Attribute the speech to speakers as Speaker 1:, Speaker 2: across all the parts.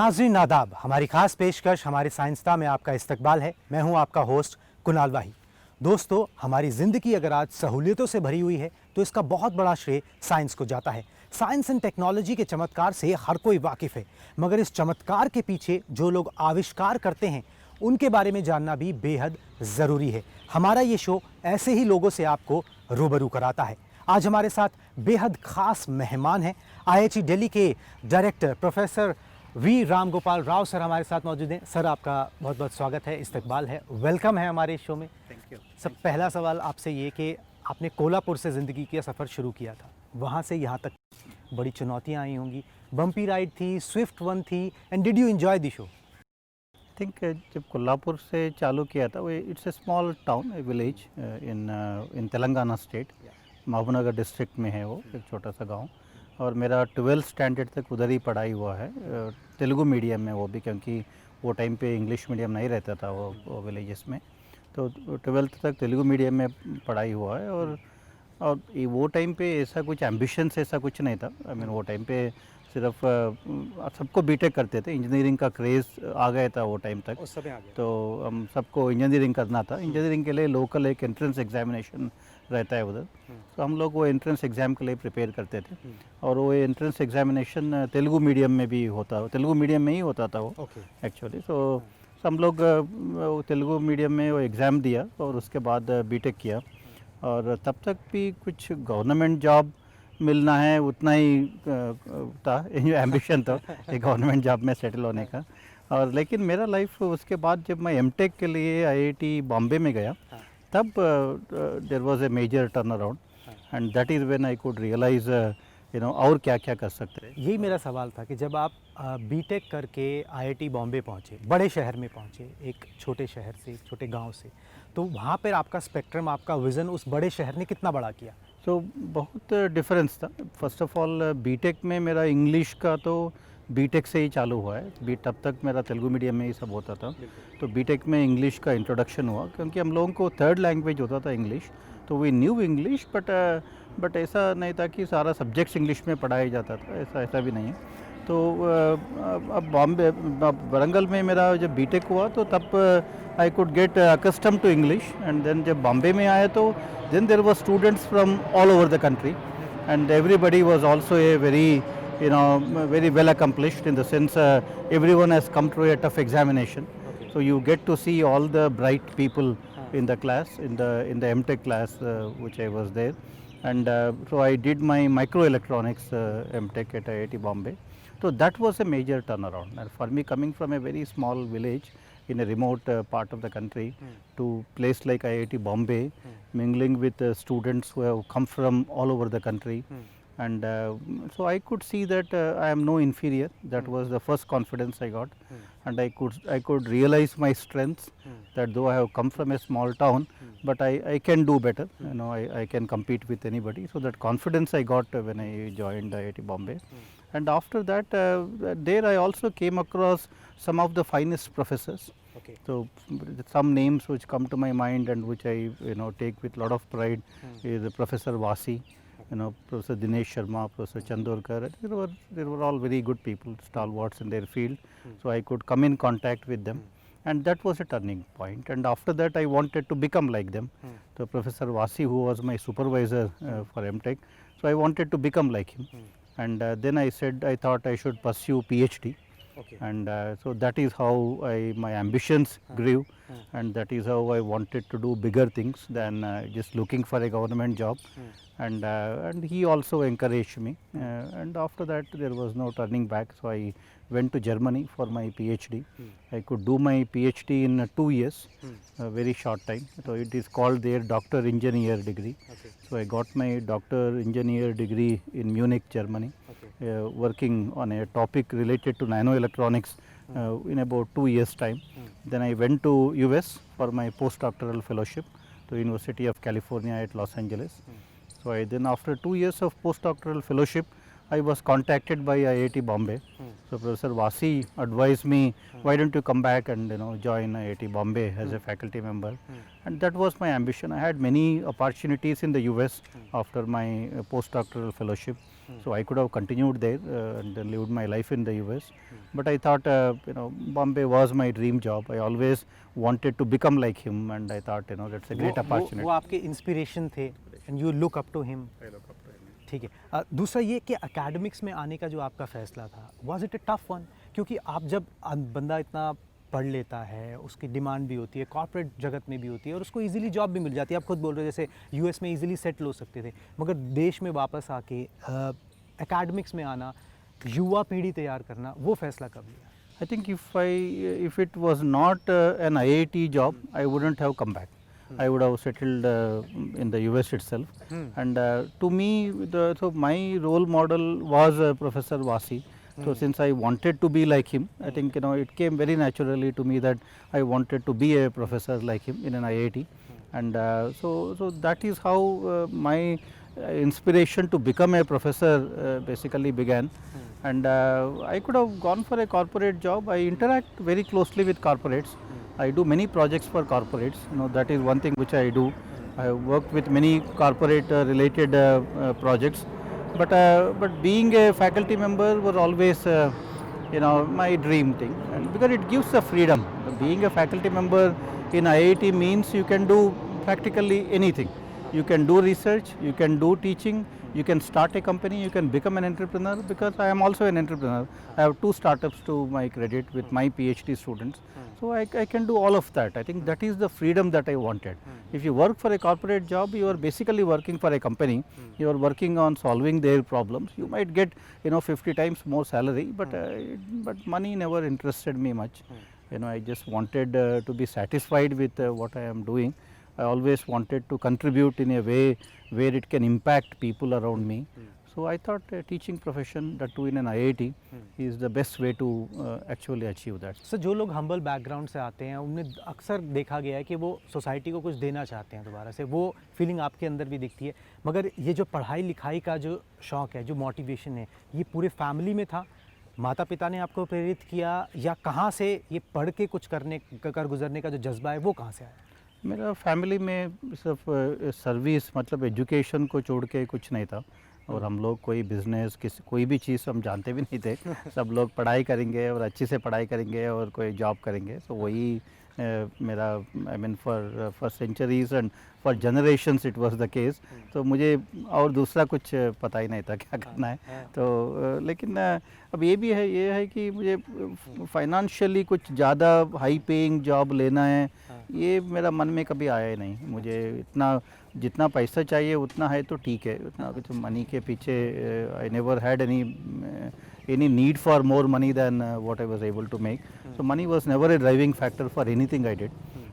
Speaker 1: नाज़रीन आदाब, हमारी खास पेशकश हमारे साइंसदा में आपका इस्तकबाल है। मैं हूं आपका होस्ट कुणाल वाही। दोस्तों, हमारी ज़िंदगी अगर आज सहूलियतों से भरी हुई है तो इसका बहुत बड़ा श्रेय साइंस को जाता है। साइंस एंड टेक्नोलॉजी के चमत्कार से हर कोई वाकिफ़ है, मगर इस चमत्कार के पीछे जो लोग आविष्कार करते हैं उनके बारे में जानना भी बेहद ज़रूरी है। हमारा ये शो ऐसे ही लोगों से आपको रूबरू कराता है। आज हमारे साथ बेहद खास मेहमान हैं। आईआईटी दिल्ली के director professor V Ram Gopal Rao sir हमारे साथ मौजूद हैं। सर, आपका बहुत बहुत स्वागत है, इस्तकबाल है, वेलकम है हमारे शो में।
Speaker 2: Thank you.
Speaker 1: सब पहला सवाल आपसे ये कि आपने कोल्हापुर से ज़िंदगी का सफ़र शुरू किया था, वहाँ से यहाँ तक बड़ी चुनौतियाँ आई होंगी, बम्पी राइड थी, स्विफ्ट वन थी, and did you enjoy the show?
Speaker 2: Think जब कोल्हापुर से चालू किया था, वो it's a small town, A village in Telangana state, Mahbubnagar district में है वो, एक छोटा सा गांव। और मेरा 12th स्टैंडर्ड तक उधर ही पढ़ाई हुआ है, तेलुगु मीडियम में, वो भी क्योंकि वो टाइम पे इंग्लिश मीडियम नहीं रहता था वो विलेजेस में। तो 12th तक तेलुगु मीडियम में पढ़ाई हुआ है। और वो टाइम पे ऐसा कुछ एम्बिशंस ऐसा कुछ नहीं था। आई मीन वो टाइम पे सिर्फ सबको बीटेक करते थे, इंजीनियरिंग का क्रेज़ आ गया था वो टाइम तक।
Speaker 1: उस समय आ गया।
Speaker 2: तो हम सबको इंजीनियरिंग करना था। इंजीनियरिंग के लिए लोकल एक एंट्रेंस एग्जामिनेशन रहता है उधर, तो हम लोग वो एंट्रेंस एग्ज़ाम के लिए प्रिपेयर करते थे। और वो एंट्रेंस एग्जामिनेशन तेलुगु मीडियम में भी होता, तेलुगु मीडियम में ही होता था वो एक्चुअली। तो हम लोग तेलुगु मीडियम में वो एग्ज़ाम दिया और उसके बाद बीटेक किया। और तब तक भी कुछ गवर्नमेंट जॉब मिलना है उतना ही था, एम्बिशन था एक गवर्नमेंट जॉब में सेटल होने का। और लेकिन मेरा लाइफ उसके बाद जब मैं एमटेक के लिए आईआईटी बॉम्बे में गया, तब there was a major turn around, and that is when I could realise और क्या क्या कर सकते हैं।
Speaker 1: यही मेरा सवाल था कि जब आप बीटेक करके आईआईटी बॉम्बे पहुँचे, बड़े शहर में पहुँचे, एक छोटे शहर से, एक छोटे गांव से, तो वहाँ पर आपका स्पेक्ट्रम, आपका विज़न उस बड़े शहर ने कितना बड़ा किया?
Speaker 2: तो बहुत डिफरेंस था। फर्स्ट ऑफ ऑल बीटेक में मेरा इंग्लिश का तो बीटेक से ही चालू हुआ है। तब तक मेरा तेलुगु मीडियम में ही सब होता था। तो बीटेक में इंग्लिश का इंट्रोडक्शन हुआ, क्योंकि हम लोगों को थर्ड लैंग्वेज होता था इंग्लिश। तो वी न्यू इंग्लिश, बट ऐसा नहीं था कि सारा सब्जेक्ट्स इंग्लिश में पढ़ाया जाता था, ऐसा भी नहीं है। तो अब बॉम्बे वरंगल में मेरा जब बीटेक हुआ तो तब I could get accustom to English. And then जब बॉम्बे में आया तो then there were students from all over the country, and everybody was also a very well accomplished, in the sense everyone has come through a tough examination. So you get to see all the bright people in the class, in the MTech class which I was there. And so I did my microelectronics MTech at IIT Bombay. So that was a major turnaround, and for me, coming from a very small village in a remote part of the country to place like IIT Bombay, mingling with students who have come from all over the country. And so I could see that I am no inferior. That was the first confidence I got. And I could realize my strengths, that though I have come from a small town, but I can do better. I can compete with anybody. So that confidence I got when I joined IIT Bombay. And after that, there I also came across some of the finest professors. So some names which come to my mind and which I take with lot of pride is Professor Vasi, Professor Dinesh Sharma, Professor Chandorkar. They were all very good people, stalwarts in their field. So I could come in contact with them, and that was a turning point. And after that, I wanted to become like them. So Professor Vasi, who was my supervisor for MTech, so I wanted to become like him. And then I thought I should pursue PhD. And so that is how my ambitions grew, and that is how I wanted to do bigger things than just looking for a government job. And he also encouraged me, and after that there was no turning back. So I went to Germany for my PhD. I could do my PhD in 2 years, a very short time. So it is called their Doctor Engineer degree. So I got my Doctor Engineer degree in Munich, Germany, working on a topic related to nanoelectronics in about 2 years time. Then I went to US for my postdoctoral fellowship to University of California at Los Angeles. So then after 2 years of postdoctoral fellowship, I was contacted by IIT Bombay. So Professor Vasi advised me, why don't you come back and join IIT Bombay as a faculty member, and that was my ambition. I had many opportunities in the US after my postdoctoral fellowship, so I could have continued there and then lived my life in the US. But I thought Bombay was my dream job. I always wanted to become like him, and I thought that's a great opportunity.
Speaker 1: वो आपके inspiration थे and you look up to him. ठीक है। दूसरा ये कि academics में आने का जो आपका फैसला था, was it a tough one? क्योंकि आप जब बंदा इतना पढ़ लेता है, उसकी डिमांड भी होती है, कॉर्पोरेट जगत में भी होती है और उसको इजीली जॉब भी मिल जाती है। आप खुद बोल रहे हो जैसे यूएस में इजीली सेटल हो सकते थे, मगर देश में वापस आके एकेडमिक्स में आना, युवा पीढ़ी तैयार करना, वो फैसला कब लिया?
Speaker 2: I think if it was not an IIT job, I wouldn't have come back. I would have settled in the US itself. And to me, so my role model was Professor Vasi. So since I wanted to be like him, I think it came very naturally to me that I wanted to be a professor like him in an IIT. And so that is how my inspiration to become a professor basically began. And I could have gone for a corporate job. I interact very closely with corporates. I do many projects for corporates. That is one thing which I do. I have worked with many corporate related projects. But being a faculty member was always my dream thing, and because it gives the freedom. Being a faculty member in IIT means you can do practically anything. You can do research, you can do teaching, you can start a company, you can become an entrepreneur, because I am also an entrepreneur. I have 2 startups to my credit with my PhD students. So I can do all of that. I think that is the freedom that I wanted. If you work for a corporate job, you are basically working for a company. You are working on solving their problems. You might get 50 times more salary, but money never interested me much. I just wanted to be satisfied with what I am doing. I always wanted to contribute in a way where it can impact people around me. So I thought a teaching profession, that too in an IIT, is the best way to actually achieve that.
Speaker 1: Sir, जो लोग humble background से आते हैं उनमें अक्सर देखा गया है कि वो सोसाइटी को कुछ देना चाहते हैं दोबारा से, वो फीलिंग आपके अंदर भी दिखती है। मगर ये जो पढ़ाई लिखाई का जो शौक़ है, जो मोटिवेशन है, ये पूरे फैमिली में था? माता पिता ने आपको प्रेरित किया, या कहाँ से ये पढ़ के कुछ कर गुजरने का जो जज्बा है वो कहाँ से आया?
Speaker 2: मेरा फैमिली में सिर्फ सर्विस मतलब एजुकेशन को छोड़ के कुछ नहीं था, और हम लोग कोई बिज़नेस कोई भी चीज़ हम जानते भी नहीं थे। सब लोग पढ़ाई करेंगे और अच्छी से पढ़ाई करेंगे और कोई जॉब करेंगे। तो वही मेरा I mean for centuries and for generations it was the case. तो मुझे और दूसरा कुछ पता ही नहीं था क्या करना है। तो लेकिन अब ये है कि मुझे फाइनेंशियली कुछ ज़्यादा हाई पेइंग जॉब लेना है, ये मेरा मन में कभी आया ही नहीं। मुझे जितना पैसा चाहिए उतना है तो ठीक है, उतना कुछ मनी के पीछे I never had any need for more money than what I was able to make. So money was never a driving factor for anything I did.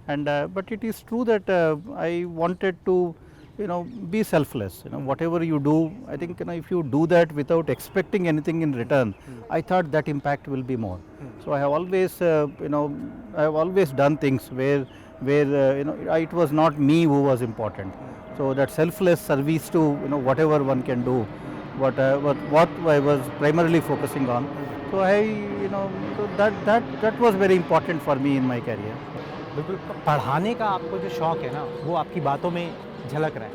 Speaker 2: And but it is true that I wanted to be selfless. Whatever you do, I think if you do that without expecting anything in return, I thought that impact will be more. So I have always I have always done things where it was not me who was important. So that selfless service to whatever one can do, what I was primarily focusing on. So that was very important for me in my career.
Speaker 1: बिल्कुल, पढ़ाने का आपको जो शौक़ है ना, वो आपकी बातों में झलक रहा है।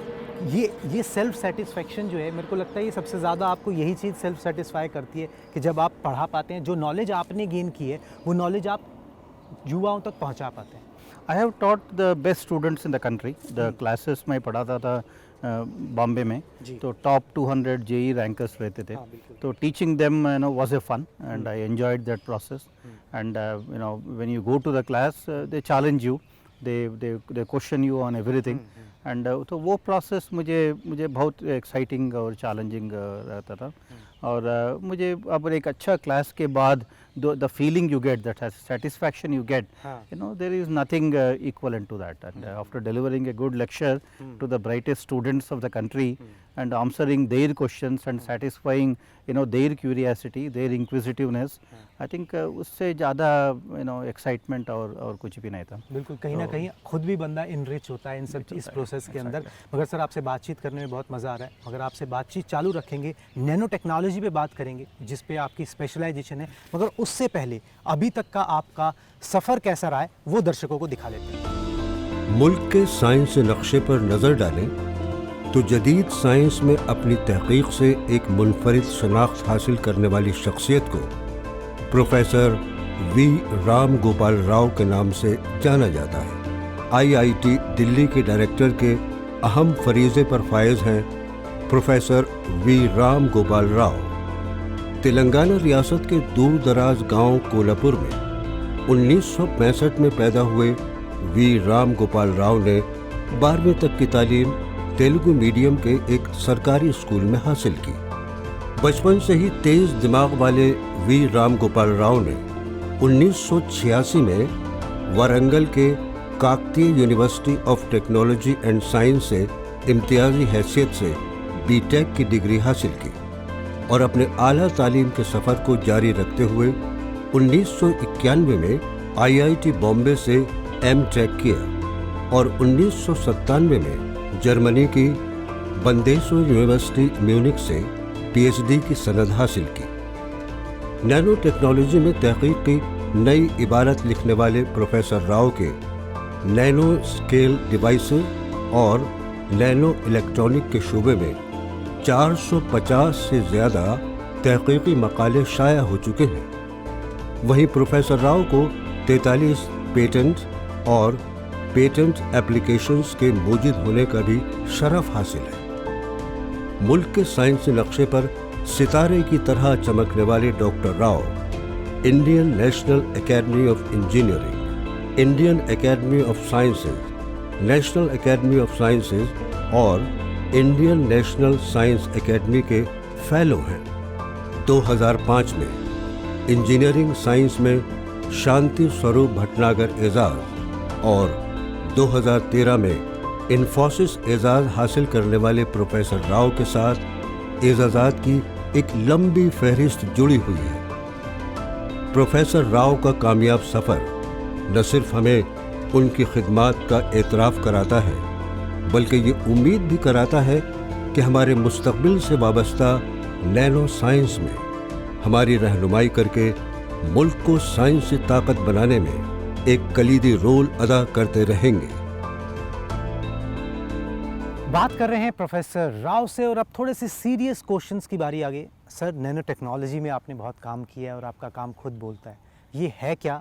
Speaker 1: ये सेल्फ सेटिस्फेक्शन जो है, मेरे को लगता है ये सबसे ज़्यादा आपको यही चीज़ सेल्फ सेटिस्फाई करती है कि जब आप पढ़ा पाते हैं, जो नॉलेज आपने गेन की है वो नॉलेज आप युवाओं तक पहुंचा पाते हैं।
Speaker 2: I have taught the best students in the country. The classes मैं पढ़ाता था बॉम्बे में, तो टॉप 200 JEE रैंकर्स रहते थे। तो teaching them was a fun and I enjoyed that process. And when you go to the class, they challenge you, they question you on everything. And तो वो प्रोसेस मुझे बहुत एक्साइटिंग और challenging रहता था। और मुझे अब एक अच्छा क्लास के बाद the feeling you get, that satisfaction you get,
Speaker 1: हाँ.
Speaker 2: you know, there is nothing equivalent to that. And after delivering a good lecture to the brightest students of the country and answering their questions and satisfying, you know, their curiosity, their inquisitiveness, I think उससे ज़्यादा, you know, excitement और कुछ भी नहीं था.
Speaker 1: बिल्कुल, कहीं ना कहीं खुद भी बंदा इनरिच होता है इन सब इस प्रोसेस के अंदर. मगर सर आपसे बातचीत करने में बहुत मज़ा आ रहा है. मगर आपसे बातचीत चालू रखेंगे, नैनो टेक्नोलॉजी पे बात करेंगे जिस पे आपकी स्पेशलाइजेशन है. मगर उससे पहले अभी तक का आपका सफ़र कैसा रहा है वो दर्शकों को दिखा लेते हैं.
Speaker 3: मुल्क के साइंस नक्शे पर नज़र डालें तो जदीद साइंस में अपनी तहकीक से एक मुनफरिद शनाख्त हासिल करने वाली शख्सियत को प्रोफेसर वी राम गोपाल राव के नाम से जाना जाता है. आईआईटी दिल्ली के डायरेक्टर के अहम फरीज़े पर फायज हैं प्रोफेसर वी राम गोपाल राव. तेलंगाना रियासत के दूर दराज गांव कोल्हापुर में 1965 में पैदा हुए वी राम गोपाल राव ने 12वीं तक की तालीम तेलुगु मीडियम के एक सरकारी स्कूल में हासिल की. बचपन से ही तेज दिमाग वाले वी राम गोपाल राव ने 1986 में वारंगल के Kakatiya university of technology and science से इम्तियाजी हैसियत से बीटेक की डिग्री हासिल की और अपने आला तालीम के सफ़र को जारी रखते हुए 1991 में आईआईटी बॉम्बे से एमटेक किया और 1997 में जर्मनी की बंदेसो यूनिवर्सिटी म्यूनिख से पीएचडी की सनद हासिल की. नैनो टेक्नोलॉजी में तहकीक की नई इबारत लिखने वाले प्रोफेसर राव के नैनो स्केल डिवाइसेस और नैनो इलेक्ट्रॉनिक के शोबे में 450 से ज़्यादा तहकीकी मकाले शाया हो चुके हैं. वहीं प्रोफेसर राव को 43 पेटेंट और पेटेंट एप्लीकेशंस के मौजूद होने का भी शरफ हासिल है. मुल्क के साइंसी नक्शे पर सितारे की तरह चमकने वाले doctor Rao Indian national academy of engineering, Indian academy of sciences, national academy of sciences और इंडियन नेशनल साइंस एकेडमी के फेलो हैं. 2005 में इंजीनियरिंग साइंस में शांति स्वरूप भटनागर एजाज और 2013 में इन्फोसिस एजाज हासिल करने वाले प्रोफेसर राव के साथ एजाज़ात की एक लंबी फहरिस्त जुड़ी हुई है. प्रोफेसर राव का कामयाब सफ़र न सिर्फ हमें उनकी खिदमात का एतराफ़ कराता है बल्कि ये उम्मीद भी कराता है कि हमारे मुस्तक़बिल से वाबस्ता नैनो साइंस में हमारी रहनुमाई करके मुल्क को साइंसी ताकत बनाने में एक कलीदी रोल अदा करते रहेंगे.
Speaker 1: बात कर रहे हैं प्रोफेसर राव से और अब थोड़े से सीरियस क्वेश्चंस की बारी आ गई. सर नैनो टेक्नोलॉजी में आपने बहुत काम किया है और आपका काम खुद बोलता है. ये है क्या,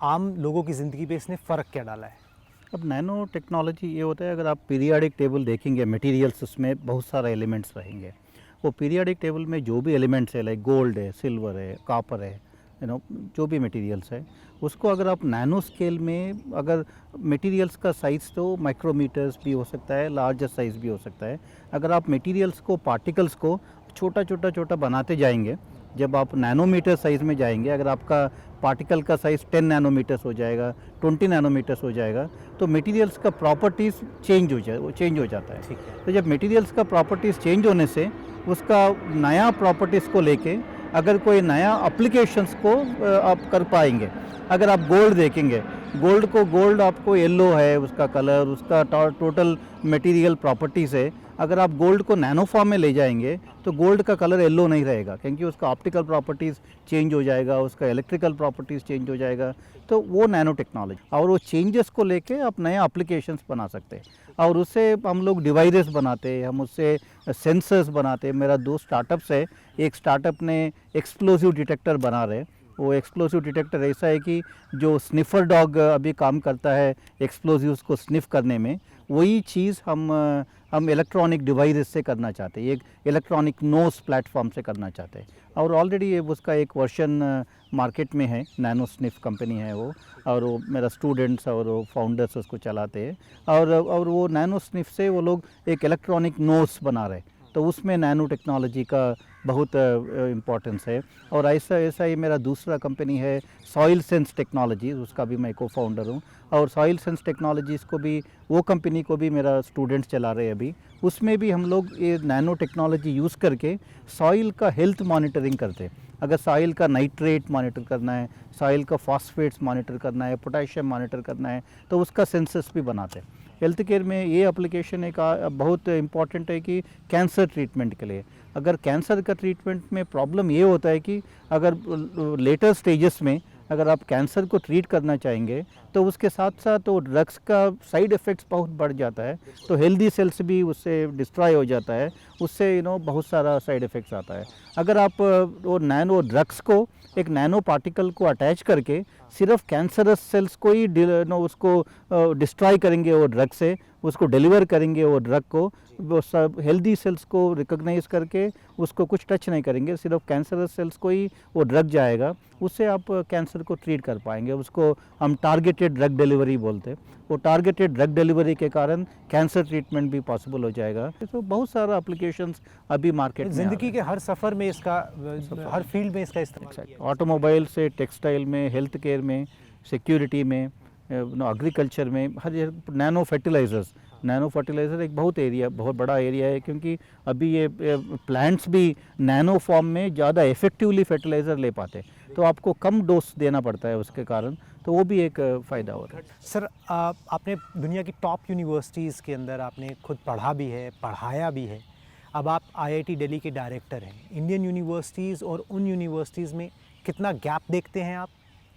Speaker 1: आम लोगों की ज़िंदगी पे इसने फ़र्क क्या डाला है?
Speaker 2: अब नैनो टेक्नोलॉजी ये होता है, अगर आप पीरियाडिक टेबल देखेंगे मटेरियल्स, उसमें बहुत सारे एलिमेंट्स रहेंगे. वो पीरियाडिक टेबल में जो भी एलिमेंट्स है, लाइक गोल्ड है, सिल्वर है, कॉपर है, यू नो, जो भी मटेरियल्स है, उसको अगर आप नैनो स्केल में, अगर मटेरियल्स का साइज़ तो माइक्रोमीटर्स भी हो सकता है, लार्जर साइज़ भी हो सकता है. अगर आप मटेरियल्स को, पार्टिकल्स को छोटा छोटा छोटा बनाते जाएंगे, जब आप नैनोमीटर साइज़ में जाएंगे, अगर आपका पार्टिकल का साइज़ 10 नैनोमीटर्स हो जाएगा, 20 नैनोमीटर्स हो जाएगा, तो मटेरियल्स का प्रॉपर्टीज़ चेंज हो जाता है.
Speaker 1: ठीक है.
Speaker 2: तो जब मटेरियल्स का प्रॉपर्टीज़ चेंज होने से उसका नया प्रॉपर्टीज़ को लेके अगर कोई नया एप्लीकेशंस को आप कर पाएंगे. अगर आप गोल्ड देखेंगे, गोल्ड आपको येलो है, उसका कलर, उसका टोटल मटेरियल प्रॉपर्टीज़ है. अगर आप गोल्ड को नैनो फॉर्म में ले जाएंगे तो गोल्ड का कलर येलो नहीं रहेगा, क्योंकि उसका ऑप्टिकल प्रॉपर्टीज़ चेंज हो जाएगा, उसका इलेक्ट्रिकल प्रॉपर्टीज़ चेंज हो जाएगा. तो वो नैनो टेक्नोलॉजी, और वो चेंजेस को लेके आप नए एप्लीकेशंस बना सकते हैं. और उससे हम लोग डिवाइसेस बनाते हैं, हम उससे सेंसर्स बनाते हैं. मेरा 2 स्टार्टअप्स है. एक स्टार्टअप ने एक्सप्लोसिव डिटेक्टर बना रहे. वो एक्सप्लोसिव डिटेक्टर ऐसा है कि जो स्निफर डॉग अभी काम करता है एक्सप्लोसिव्स को स्निफ करने में, वही चीज़ हम इलेक्ट्रॉनिक डिवाइसेस से करना चाहते हैं, एक इलेक्ट्रॉनिक नोस प्लेटफॉर्म से करना चाहते हैं. और ऑलरेडी उसका एक वर्जन मार्केट में है, नैनो स्निफ कंपनी है वो, और वो मेरा स्टूडेंट्स और वो फाउंडर्स उसको चलाते हैं. और वो नैनो स्निफ से वो लोग एक इलेक्ट्रॉनिक नोस बना रहे. तो उसमें नैनो टेक्नोलॉजी का बहुत इम्पोर्टेंस है। और ऐसा ही मेरा दूसरा कंपनी है सॉइल सेंस टेक्नोलॉजी, उसका भी मैं को फाउंडर हूँ। और सॉइल सेंस टेक्नोलॉजीज़ को भी, वो कंपनी को भी मेरा स्टूडेंट्स चला रहे हैं अभी। उसमें भी हम लोग ये नैनो टेक्नोलॉजी यूज़ करके सॉइल का हेल्थ मॉनिटरिंग करते हैं। अगर सॉइल का नाइट्रेट मॉनिटर करना है, सॉइल का फॉस्फेट्स मॉनिटर करना है, पोटेशियम मॉनिटर करना है, तो उसका सेंसस भी बनाते हैं। हेल्थ केयर में ये एप्लीकेशन एक बहुत इम्पॉर्टेंट है कि कैंसर ट्रीटमेंट के लिए। अगर कैंसर का ट्रीटमेंट में प्रॉब्लम ये होता है कि अगर लेटर स्टेजेस में अगर आप कैंसर को ट्रीट करना चाहेंगे तो उसके साथ साथ वो ड्रग्स का साइड इफ़ेक्ट्स बहुत बढ़ जाता है, तो हेल्दी सेल्स भी उससे डिस्ट्रॉय हो जाता है, उससे बहुत सारा साइड इफ़ेक्ट्स आता है। अगर आप वो नैनो ड्रग्स को एक नैनो पार्टिकल को अटैच करके सिर्फ कैंसरस सेल्स को ही उसको डिस्ट्रॉय करेंगे, वो ड्रग से उसको डिलीवर करेंगे, वो ड्रग को वो सब हेल्दी सेल्स को रिकॉग्नाइज करके उसको कुछ टच नहीं करेंगे, सिर्फ कैंसरस सेल्स को ही वो ड्रग जाएगा, उससे आप कैंसर को ट्रीट कर पाएंगे। उसको हम टारगेटेड ड्रग डिलीवरी बोलते हैं। वो टारगेटेड ड्रग डिलीवरी के कारण कैंसर ट्रीटमेंट भी पॉसिबल हो जाएगा। तो बहुत सारा एप्लीकेशंस अभी मार्केट में
Speaker 1: ज़िंदगी के हर सफ़र में इसका, हर फील्ड में इसका इस्तेमाल।
Speaker 2: ऑटोमोबाइल से टेक्सटाइल में, हेल्थ केयर में, सिक्योरिटी में, एग्रीकल्चर में, हर नैनो फर्टिलाइज़र एक बहुत बड़ा एरिया है, क्योंकि अभी ये प्लांट्स भी नैनो फॉर्म में ज़्यादा इफेक्टिवली फर्टिलाइज़र ले पाते हैं, तो आपको कम डोज देना पड़ता है उसके कारण, तो वो भी एक फ़ायदा होता है।
Speaker 1: सर, आपने दुनिया की टॉप यूनिवर्सिटीज़ के अंदर आपने खुद पढ़ा भी है, पढ़ाया भी है। अब आप IIT दिल्ली के डायरेक्टर हैं। इंडियन यूनिवर्सिटीज़ और उन यूनिवर्सिटीज़ में कितना गैप देखते हैं आप?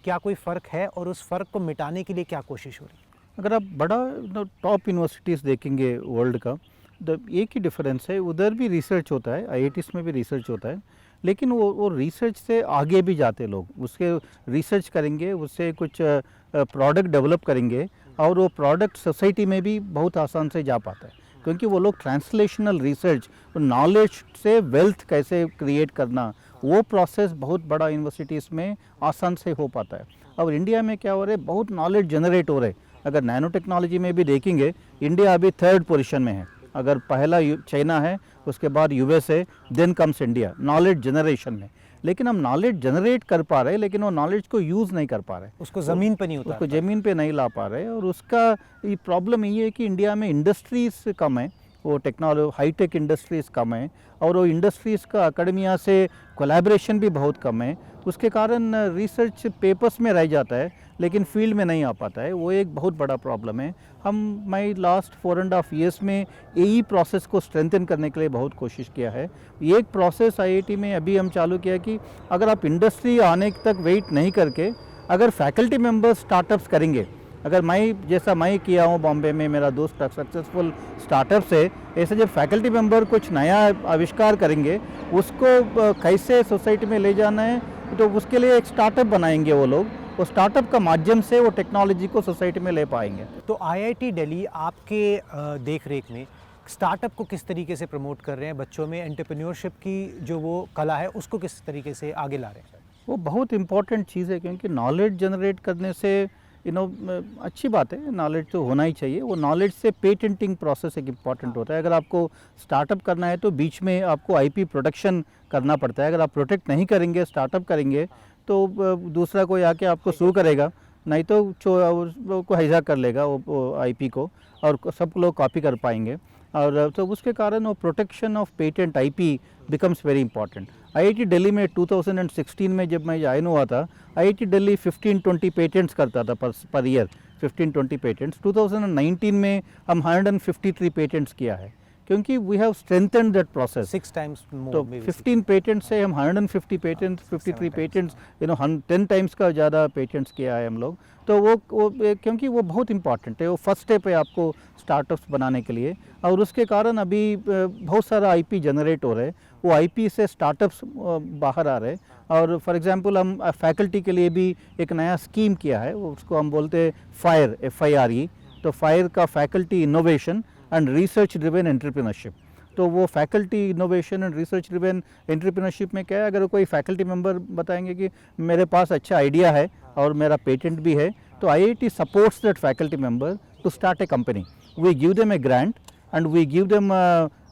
Speaker 1: क्या कोई फ़र्क है और उस फ़र्क को मिटाने के लिए क्या कोशिश हो रही है?
Speaker 2: अगर आप बड़ा टॉप यूनिवर्सिटीज़ देखेंगे वर्ल्ड का, तो एक ही डिफरेंस है, उधर भी रिसर्च होता है, IITs में भी रिसर्च होता है, लेकिन वो रिसर्च से आगे भी जाते लोग, उसके रिसर्च करेंगे, उससे कुछ प्रोडक्ट डेवलप करेंगे, और वो प्रोडक्ट सोसाइटी में भी बहुत आसान से जा पाता है, क्योंकि वो लोग ट्रांसलेशनल रिसर्च, नॉलेज से वेल्थ कैसे क्रिएट करना, वो प्रोसेस बहुत बड़ा यूनिवर्सिटीज़ में आसान से हो पाता है। और इंडिया में क्या हो रहा है, बहुत नॉलेज जनरेट हो रहे हैं। अगर नैनो टेक्नोलॉजी में भी देखेंगे, इंडिया अभी 3rd पोजीशन में है। अगर पहला चाइना है, उसके बाद US है, then comes India knowledge generation में। लेकिन हम नॉलेज जनरेट कर पा रहे हैं, लेकिन वो नॉलेज को यूज़ नहीं कर पा रहे,
Speaker 1: उसको ज़मीन पे नहीं उतार,
Speaker 2: उसको ज़मीन पे नहीं ला पा रहे। और उसका ये प्रॉब्लम ये है कि इंडिया में इंडस्ट्रीज़ कम है, वो टेक्नोलॉजी हाईटेक इंडस्ट्रीज़ कम है, और वो इंडस्ट्रीज़ का अकेडमिया से कोलैबोरेशन भी बहुत कम है। उसके कारण रिसर्च पेपर्स में रह जाता है, लेकिन फील्ड में नहीं आ पाता है। वो एक बहुत बड़ा प्रॉब्लम है। मैं लास्ट 4.5 years में यही प्रोसेस को स्ट्रेंथन करने के लिए बहुत कोशिश किया है। ये एक प्रोसेस IIT में अभी हम चालू किया कि अगर आप इंडस्ट्री आने तक वेट नहीं करके, अगर फैकल्टी मेंबर्स स्टार्टअप्स करेंगे, अगर मैं किया हूँ बॉम्बे में, मेरा दोस्त सक्सेसफुल स्टार्टअप से, ऐसे जब फैकल्टी मेंबर कुछ नया आविष्कार करेंगे, उसको कैसे सोसाइटी में ले जाना है, तो उसके लिए एक स्टार्टअप बनाएंगे वो लोग, वो स्टार्टअप का माध्यम से वो टेक्नोलॉजी को सोसाइटी में ले पाएंगे।
Speaker 1: तो IIT दिल्ली आपके देख रेख में स्टार्टअप को किस तरीके से प्रमोट कर रहे हैं? बच्चों में एंटरप्रेन्योरशिप की जो वो कला है, उसको किस तरीके से आगे ला रहे हैं?
Speaker 2: वो बहुत इंपॉर्टेंट चीज़ है, क्योंकि नॉलेज जनरेट करने से अच्छी बात है, नॉलेज तो होना ही चाहिए। वो नॉलेज से पेटेंटिंग प्रोसेस एक इम्पॉर्टेंट होता है। अगर आपको स्टार्टअप करना है तो बीच में आपको IP प्रोटेक्शन करना पड़ता है। अगर आप प्रोटेक्ट नहीं करेंगे, स्टार्टअप करेंगे, तो दूसरा कोई आके आपको सू करेगा, नहीं तो को हाईजैक कर लेगा वो IP को, और सब लोग कॉपी कर पाएंगे। और तो उसके कारण वो protection of patent IP becomes very important. IIT Delhi में 2016 में जब मैं ज्वाइन हुआ था, IIT दिल्ली 15-20 पेटेंट्स करता था पर ईयर, 15-20 पेटेंट्स। 2019 में हम 153 पेटेंट्स किया है, क्योंकि we have strengthened that process
Speaker 1: 6 times more,
Speaker 2: तो 15 पेटेंट्स से हम 150 पेटेंट्स, 53 पेटेंट्स, 10 टाइम्स का ज़्यादा पेटेंट्स किया है हम लोग। तो वो क्योंकि वो बहुत इंपॉर्टेंट है, वो फर्स्ट स्टेप है आपको स्टार्टअप्स बनाने के लिए। और उसके कारण अभी बहुत सारा IP जनरेट हो रहा है, वो IP से स्टार्टअप्स बाहर आ रहे हैं। और फॉर एग्जांपल हम फैकल्टी के लिए भी एक नया स्कीम किया है, उसको हम बोलते हैं FIRE, FIRE। तो FIRE का faculty innovation and research driven entrepreneurship. तो वो faculty innovation and research driven entrepreneurship में क्या है, अगर कोई फैकल्टी मेंबर बताएंगे कि मेरे पास अच्छा आइडिया है और मेरा पेटेंट भी है, तो IIT supports that faculty member to start a company. We give them a grant and we give them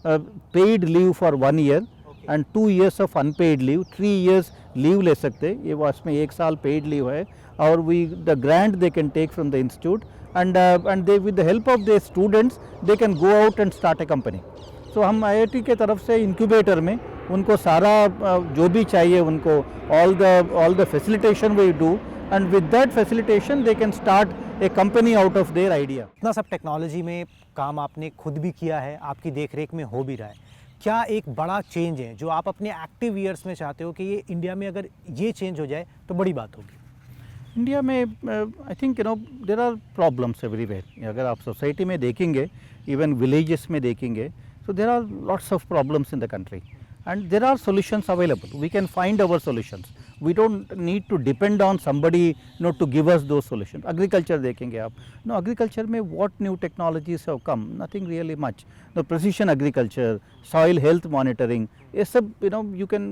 Speaker 2: paid leave for 1 year and 2 years of unpaid leave, 3 years leave ले सकते, ये उसमें 1 साल पेड लीव है, और we the grant they can take from the institute and they with the help of the students they can go out and start a company. So हम IIT के तरफ से इंक्यूबेटर में उनको सारा जो भी चाहिए उनको all the facilitation we do, and with that facilitation they can start a company out of their idea.
Speaker 1: इतना सब टेक्नोलॉजी में काम आपने खुद भी किया है, आपकी देखरेख में हो भी रहा है. क्या एक बड़ा चेंज है जो आप अपने एक्टिव ईयर्स में चाहते हो कि ये इंडिया में अगर ये चेंज हो जाए तो बड़ी बात होगी?
Speaker 2: इंडिया में I think there are problems everywhere. अगर आप सोसाइटी में देखेंगे, इवन विलेजेस में देखेंगे, so there are lots of problems in the country and there are solutions available. We can find our solutions. We don't need to depend on somebody to give us those solutions. Agriculture देखेंगे आप, agriculture में what new technologies have come? Nothing really much. Precision agriculture, soil health monitoring, ये सब you can,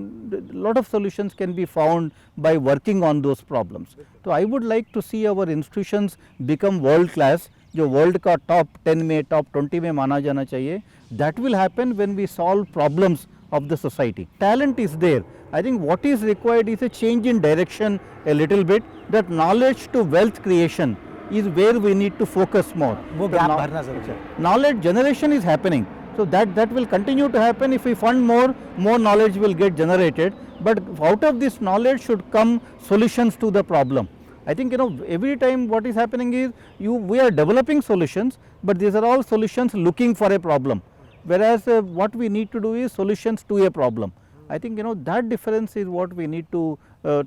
Speaker 2: lot of solutions can be found by working on those problems. So I would like to see our institutions become world class, जो world का top 10 में, top 20 में माना जाना चाहिए. That will happen when we solve problems of the society. Talent is there. I think what is required is a change in direction a little bit. That knowledge to wealth creation is where we need to focus more.
Speaker 1: वो gap भरना जरूरी है.
Speaker 2: Knowledge generation is happening, so that will continue to happen. If we fund more knowledge will get generated, but out of this knowledge should come solutions to the problem. I think every time what is happening is we are developing solutions, but these are all solutions looking for a problem, whereas what we need to do is solutions to a problem. I think that difference is what we need to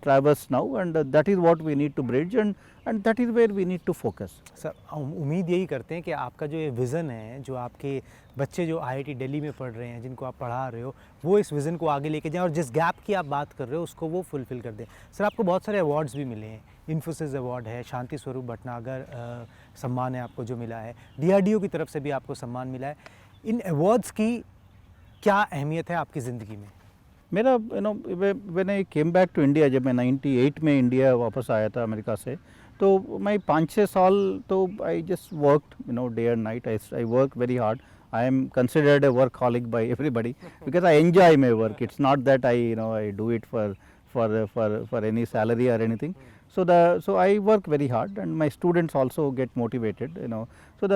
Speaker 2: traverse now, and that is what we need to bridge, and that is where we need to focus.
Speaker 1: Sir हम उम्मीद यही करते हैं कि आपका जो ये vision है, जो आपके बच्चे जो IIT दिल्ली में पढ़ रहे हैं, जिनको आप पढ़ा रहे हो, वो इस विज़न को आगे लेके जाएं और जिस गैप की आप बात कर रहे हो उसको वो फुलफ़िल कर दें. सर आपको बहुत सारे अवार्ड्स भी मिले हैं. इन्फोसिस अवार्ड है, शांति स्वरूप भटनागर सम्मान है आपको जो मिला है, DRDO की तरफ से भी आपको सम्मान मिला है. इन अवार्ड्स की क्या अहमियत है आपकी ज़िंदगी में?
Speaker 2: मेरा when I came back to India, जब मैं 98 में इंडिया वापस आया था अमेरिका से, तो मैं 5-6 साल तो I just worked day and night. I work very hard. I am considered a workaholic by everybody because I enjoy my work. It's not that I do it for any salary or anything. So I work very hard, and my students also get motivated. So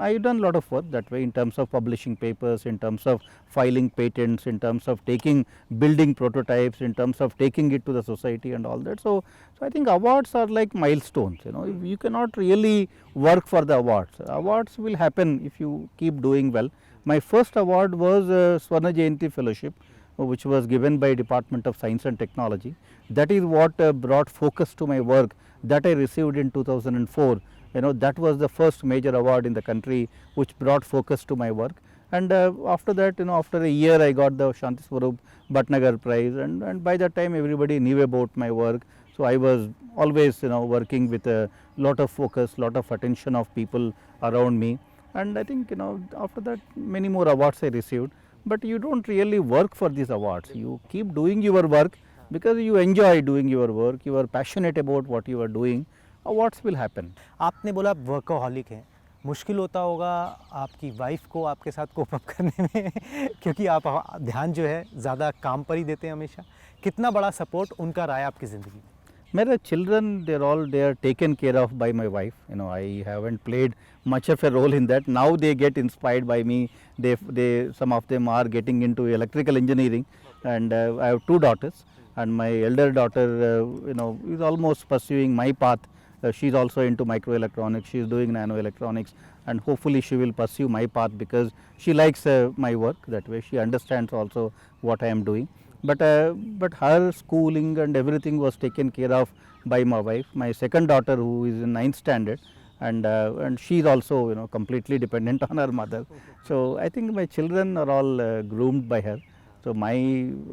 Speaker 2: I've done a lot of work that way in terms of publishing papers, in terms of filing patents, in terms of building prototypes, in terms of taking it to the society and all that. So I think awards are like milestones. You cannot really work for the awards. Awards will happen if you keep doing well. My first award was Swarna Jayanti Fellowship, which was given by Department of Science and Technology. That is what brought focus to my work that I received in 2004. That was the first major award in the country which brought focus to my work. And after that, after a year, I got the Shanti Swarup Bhatnagar Prize, and by that time everybody knew about my work. So I was always working with a lot of focus, lot of attention of people around me. And I think after that many more awards I received. But you don't really work for these awards. You keep doing your work because you enjoy doing your work, you are passionate about what you are doing. Awards will happen.
Speaker 1: आपने बोला आप workaholic हैं. मुश्किल होता होगा आपकी wife को आपके साथ कोप अप करने में क्योंकि आप ध्यान जो है ज़्यादा काम पर ही देते हैं हमेशा. कितना बड़ा सपोर्ट उनका रहा है आपकी ज़िंदगी में?
Speaker 2: मेरे children, they are taken care of by my wife. I haven't played much of a role in that. Now they get inspired by me. Some of them are getting into electrical engineering, and I have 2 daughters, and my elder daughter is almost pursuing my path. She's also into microelectronics. She's doing nanoelectronics, and hopefully she will pursue my path because she likes my work that way. She understands also what I am doing. But her schooling and everything was taken care of by my wife. My second daughter, who is in 9th standard, and she is also completely dependent on her mother. So I think my children are all groomed by her. So I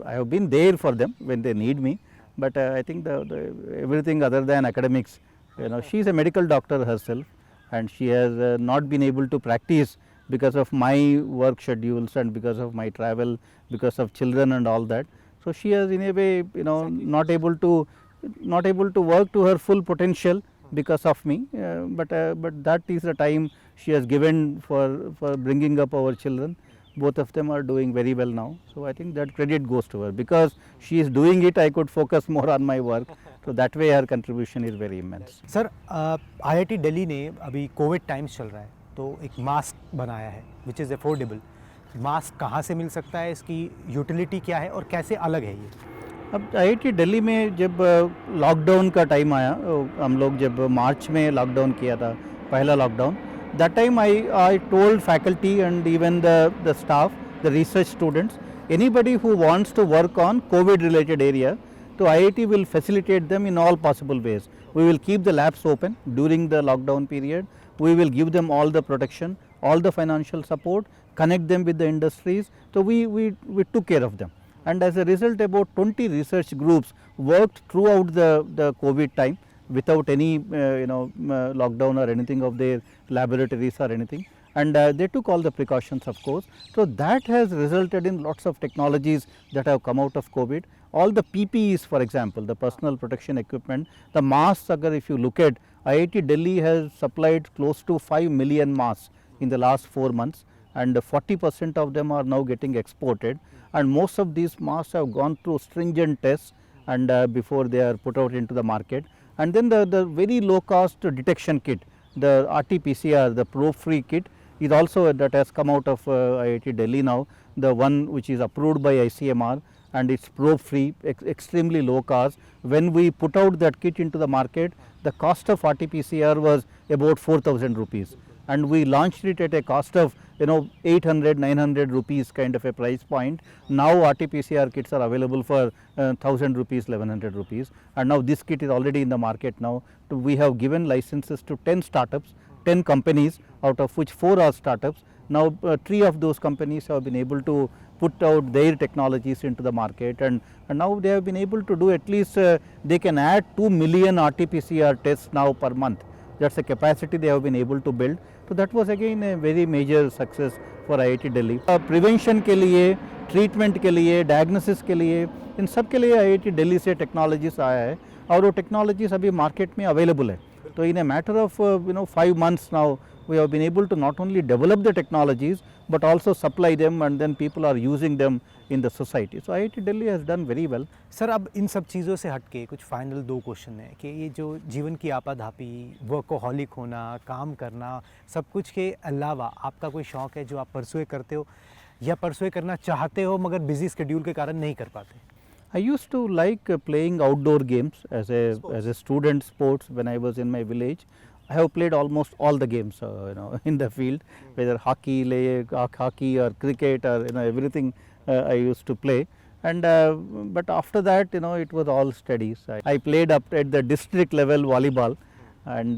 Speaker 2: have been there for them when they need me. But I think the everything other than academics, she is a medical doctor herself, and she has not been able to practice because of my work schedules and because of my travel, because of children and all that. So she has in a way not able to work to her full potential because of me, but that is the time she has given for bringing up our children. both of them are doing very well now. So I think that credit goes to her, because she is doing it, I could focus more on my work. So that way her contribution is very immense.
Speaker 1: Sir IIT Delhi ने अभी Covid times चल रहा है तो एक mask बनाया है which is affordable. Mask कहाँ से मिल सकता है, इसकी यूटिलिटी क्या है और कैसे अलग है ये?
Speaker 2: अब IIT दिल्ली में जब लॉकडाउन का टाइम आया, हम लोग जब मार्च में लॉकडाउन किया था, पहला lockdown, that time I told faculty and even the staff, the research students, anybody who wants to work on COVID related area, so IIT will facilitate them in all possible ways. We will keep the labs open during the lockdown period. We will give them all the protection, all the financial support, connect them with the industries. So we took care of them. And as a result, about 20 research groups worked throughout the COVID time without any lockdown or anything of their laboratories or anything, and they took all the precautions, of course. So that has resulted in lots of technologies that have come out of COVID. All the PPEs, for example, the personal protection equipment, the masks, agar if you look at, IIT Delhi has supplied close to 5 million masks in the last 4 months, and 40% of them are now getting exported, and most of these masks have gone through stringent tests and before they are put out into the market. And then the very low cost detection kit, the RT-PCR, the probe-free kit, is also that has come out of IIT Delhi now, the one which is approved by ICMR, and it's probe-free, extremely low cost. When we put out that kit into the market, the cost of RT-PCR was about 4,000 rupees, and we launched it at a cost of 800, 900 rupees kind of a price point. Now RT-PCR kits are available for 1000 rupees, 1100 rupees, and now this kit is already in the market now. So we have given licenses to 10 startups, 10 companies, out of which 4 are startups. Now 3 of those companies have been able to put out their technologies into the market, and now they have been able to do at least they can add 2 million RT-PCR tests now per month. That's the capacity they have been able to build. So that was again a very major success for IIT Delhi. Prevention के लिए, treatment के लिए, diagnosis के लिए, इन सब के लिए IIT Delhi से technologies आया है, और वो technologies अभी market में available है. So in a matter of 5 months now, we have been able to not only develop the technologies but also supply them, and then people are using them in the society. So IIT Delhi has done very well.
Speaker 1: Sir अब इन सब चीज़ों से हटके कुछ final 2 question है कि ये जो जीवन की आपाधापी, वर्कोहॉलिक होना, काम करना, सब कुछ के अलावा आपका कोई शौक़ है जो आप परसुए करते हो या परसुए करना चाहते हो मगर बिजी स्केड्यूल के कारण नहीं कर पाते?
Speaker 2: I used to like playing outdoor games as a student sports when I was in my village. I have played almost all the games in the field, whether hockey or cricket or everything I used to play. And but after that it was all studies. I played up at the district level volleyball, and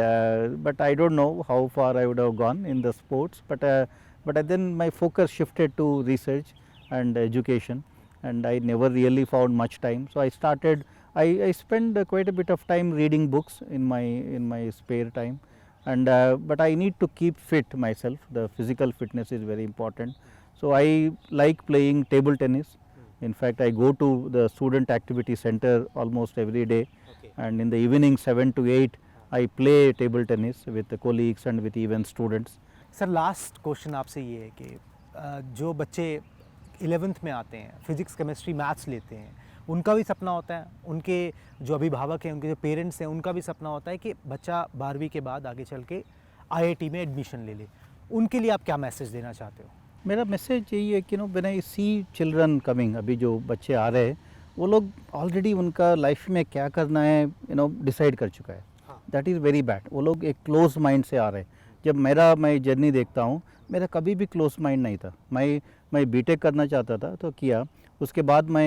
Speaker 2: but I don't know how far I would have gone in the sports. But then my focus shifted to research and education, and I never really found much time. So I started. I spend quite a bit of time reading books in my spare time, and but I need to keep fit myself. The physical fitness is very important. So I like playing table tennis. In fact, I go to the student activity center almost every day, and in the evening 7 to 8 I play table tennis with the colleagues and with even students.
Speaker 1: Sir last question आपसे ये है कि जो बच्चे 11th में आते हैं, physics, chemistry, maths लेते हैं, उनका भी सपना होता है, उनके जो अभिभावक हैं, उनके जो पेरेंट्स हैं, उनका भी सपना होता है कि बच्चा 12वीं के बाद आगे चल के IIT में एडमिशन ले ले. उनके लिए आप क्या मैसेज देना चाहते हो?
Speaker 2: मेरा मैसेज यही है कि when I see children coming, अभी जो बच्चे आ रहे हैं वो लोग ऑलरेडी उनका लाइफ में क्या करना है डिसाइड कर चुका है. That is very bad. वो लोग एक क्लोज माइंड से आ रहे हैं. जब मैं जर्नी देखता हूँ, मेरा कभी भी क्लोज माइंड नहीं था. मैं बीटेक करना चाहता था तो किया. उसके बाद मैं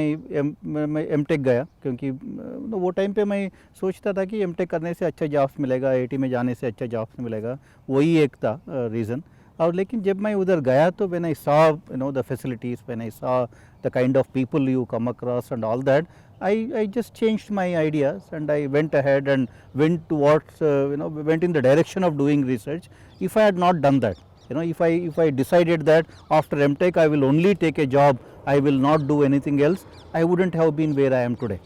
Speaker 2: एमटेक गया, क्योंकि वो टाइम पे मैं सोचता था कि एमटेक करने से अच्छा जॉब्स मिलेगा, IIT में जाने से अच्छा जॉब्स मिलेगा, वही एक था रीज़न. और लेकिन जब मैं उधर गया तो when I saw the facilities, when I saw the kind of people you come across and all that, I just changed my ideas, and I went ahead and went towards went in the direction of doing research. If I had not done that, if I decided that after MTech I will only take a job, I will not do anything else, I wouldn't have been where I am today.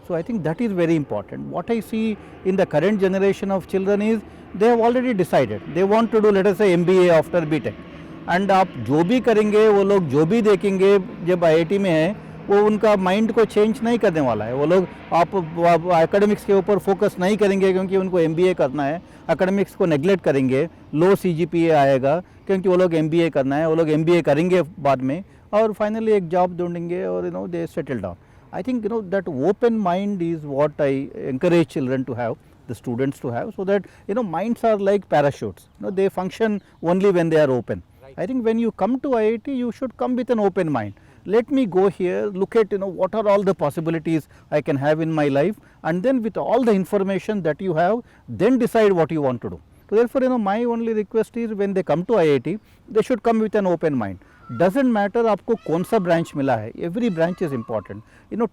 Speaker 2: So I think that is very important. What I see in the current generation of children is they have already decided they want to do, let us say, MBA after BTech, and आप जो भी करेंगे, वो लोग जो भी देखेंगे जब आईआईटी में है, वो उनका माइंड को चेंज नहीं करने वाला है। वो लोग आप एकेडमिक्स के ऊपर फोकस नहीं करेंगे क्योंकि उनको एमबीए करना है, एकेडमिक्स को नेगलेक्ट करेंगे, लो सीजीपीए आएगा क्योंकि वो लोग एमबीए करना है, वो लोग एमबीए करेंगे बाद में और फाइनली एक जॉब ढूंढेंगे और they settle down. I think that open mind is what I encourage children to have, the students to have, so that minds are like parachutes. They function only when they are open. Right. I think when you come to IIT, you should come with an open mind. Let me go here, look at what are all the possibilities I can have in my life, and then with all the information that you have, then decide what you want to do. So therefore, my only request is when they come to IIT, they should come with an open mind. Doesn't matter आपको कौन सा branch मिला है, every branch is important.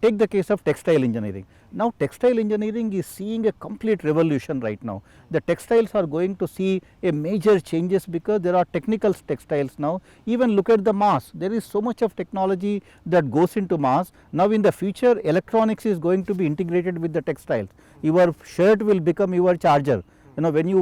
Speaker 2: Take the case of textile engineering. Now textile engineering is seeing a complete revolution right now. The textiles are going to see a major changes because there are technical textiles now. Even look at the mass, there is so much of technology that goes into mass. Now in the future, electronics is going to be integrated with the textiles. Your shirt will become your charger. When you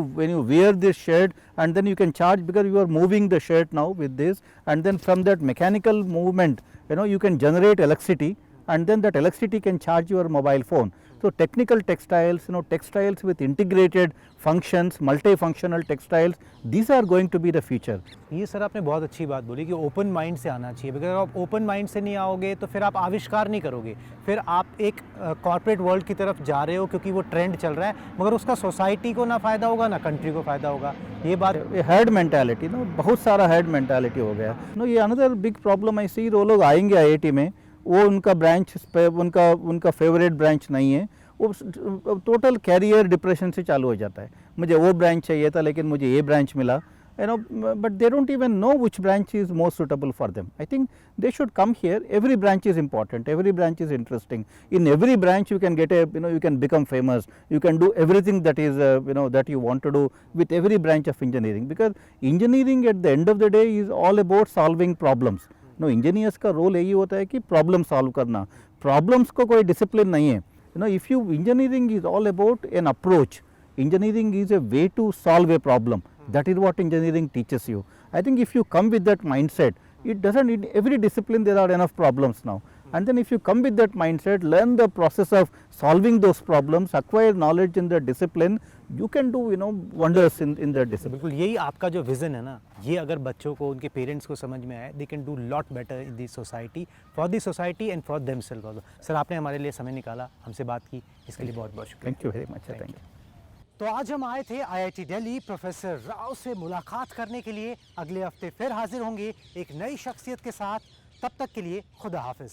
Speaker 2: wear this shirt, and then you can charge because you are moving the shirt now with this, and then from that mechanical movement you can generate electricity, and then that electricity can charge your mobile phone. So technical textiles, textiles with integrated functions, multifunctional textiles, these are going to be the future.
Speaker 1: ये sir आपने बहुत अच्छी बात बोली कि open mind से आना चाहिए, बिकॉज आप ओपन माइंड से नहीं आओगे तो फिर आप आविष्कार नहीं करोगे, फिर आप एक कॉर्पोरेट वर्ल्ड की तरफ जा रहे हो क्योंकि वो ट्रेंड चल रहा है, मगर उसका सोसाइटी को ना फ़ायदा होगा ना कंट्री को फ़ायदा होगा। ये बात
Speaker 2: हेड मेंटालिटी बहुत सारा हेड मेंटालिटी हो गया। ये अनदर बिग प्रॉब्लम आई सी। वो लोग आएंगे आईआईटी में, वो उनका ब्रांच उनका फेवरेट ब्रांच नहीं है, वो टोटल कैरियर डिप्रेशन से चालू हो जाता है। मुझे वो ब्रांच चाहिए था लेकिन मुझे ये ब्रांच मिला, but they don't even know which branch is more suitable for them. I think they should come here. Every branch is important, every branch is interesting. In every branch you can get you can become famous, you can do everything that is that you want to do with every branch of engineering, because engineering at the end of the day is all about solving problems. Engineers का role यही होता है कि problem solve करना, problems को कोई discipline नहीं है। if you engineering is all about an approach, engineering is a way to solve a problem. That is what engineering teaches you. I think if you come with that mindset, it doesn't, in every discipline there are enough problems now, and then if you come with that mindset, learn the process of solving those problems, acquire knowledge in the discipline, you can do wonders in the discipline.
Speaker 1: बिल्कुल यही आपका जो vision है ना, ये अगर बच्चों को, उनके पेरेंट्स को समझ में आए, they can do lot better in the society, for the society and for themselves also. Sir आपने हमारे लिए समय निकाला, हमसे बात की, इसके लिए बहुत बहुत शुक्रिया।
Speaker 2: Thank you very much. Thank you.
Speaker 1: तो आज हम आए थे आईआईटी दिल्ली प्रोफेसर राव से मुलाकात करने के लिए। अगले हफ्ते फिर हाजिर होंगे एक नई शख्सियत के साथ। तब तक के लिए खुदा हाफिज।